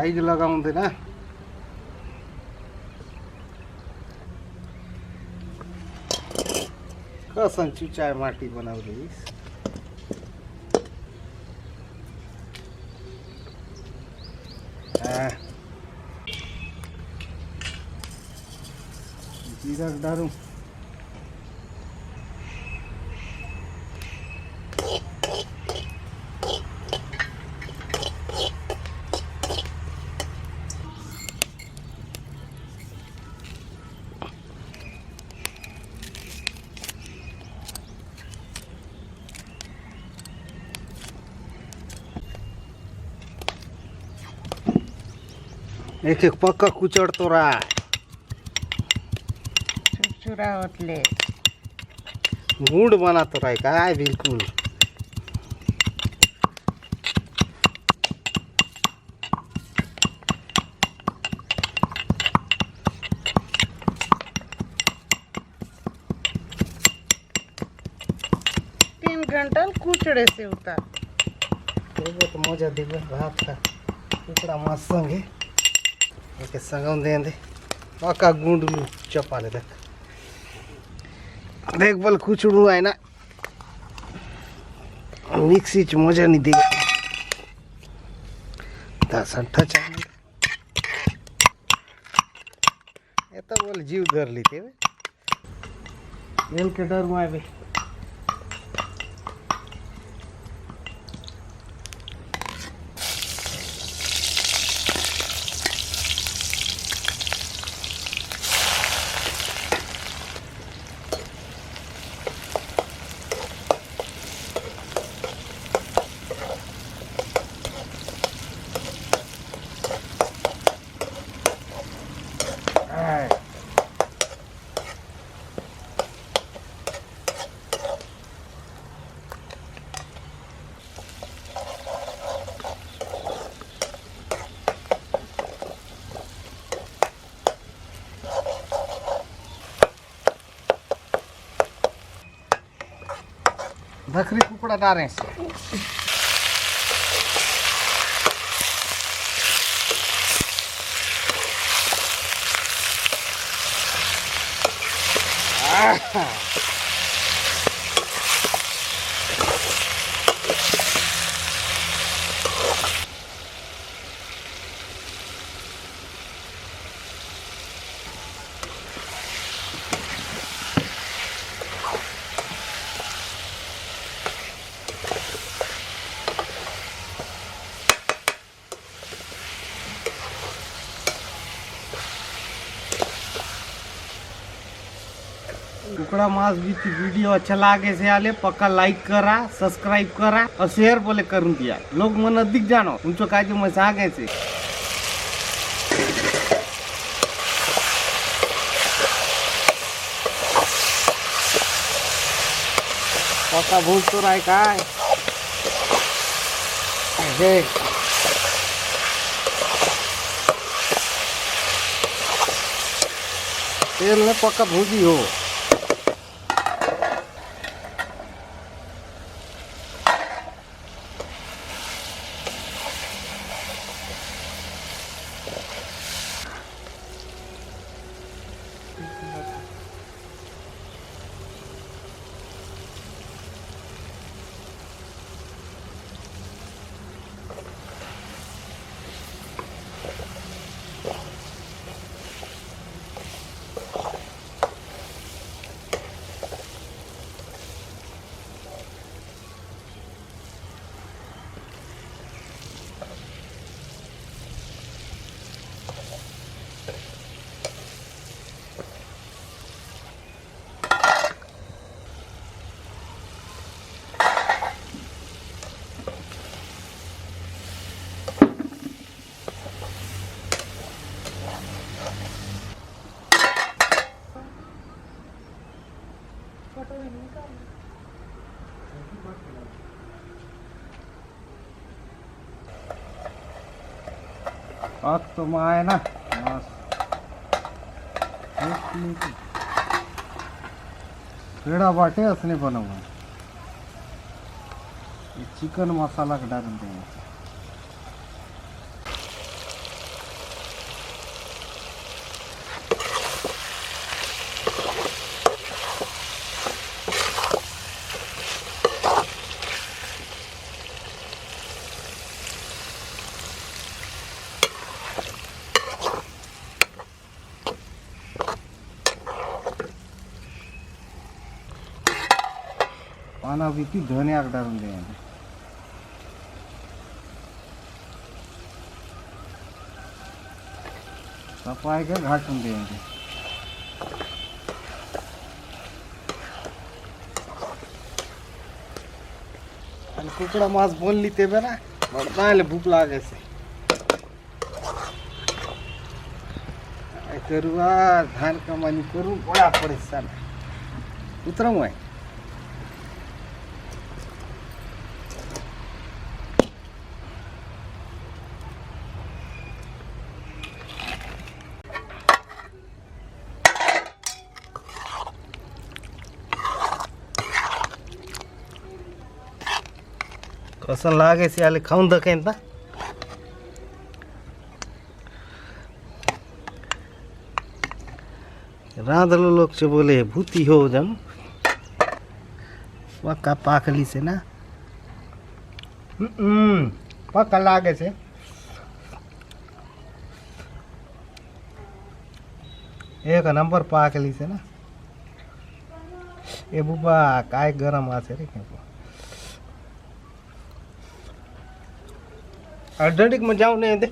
Size लगाउँदैन। कसम चुचाए माटी बनाउँदैछ। जीरा डालूं। एक एक पक्का कुचड़ तो रहा है। चुरा होतले गुड़ बना तो रहा है का है बिल्कुल। तीन घंटा कुचड़े से उतार तो मजा देगा भात का टुकड़ा मस्त संगे ओके संगम दे दे पक्का गुंड चपा ले देख बल कुचड़ू है ना मिक्सी च मजा नहीं देगा। 10 अंठा चाहिए ये तो बोल जीव कर ली थे के डर में आए। बकरी कुकड़ा डालें से कुकड़ा मांस भी वीडियो अच्छा लागे से आले पक्का लाइक करा सब्सक्राइब करा और शेयर बोले करूँ दिया लोग मन अधिक जानो उनको काय जो मैं आगे से पक्का भूल तो रहा है काय देख तेल में पक्का भूजी हो। तो माए ना पेड़ा बाटे असने बना हुआ चिकन मसाला का डाल देंगे। खाना भी थी धनिया डालून दे सफाई के घाटून देंगे आणि कुकडा मांस बोलली ते बरा चांगले भूक लागे से काय करू आज धान कमानी करू बड़ा परेशान उतरा मैं कसं लागे से आले खाऊन दखेन ना रांधलो लोग से बोले भूती हो जम पक्का पाकली से ना पक्का लागे से एक नंबर पाकली से ना ए बुबा काय गरम आसे रे क्या अडडिक में जाऊं नहीं दे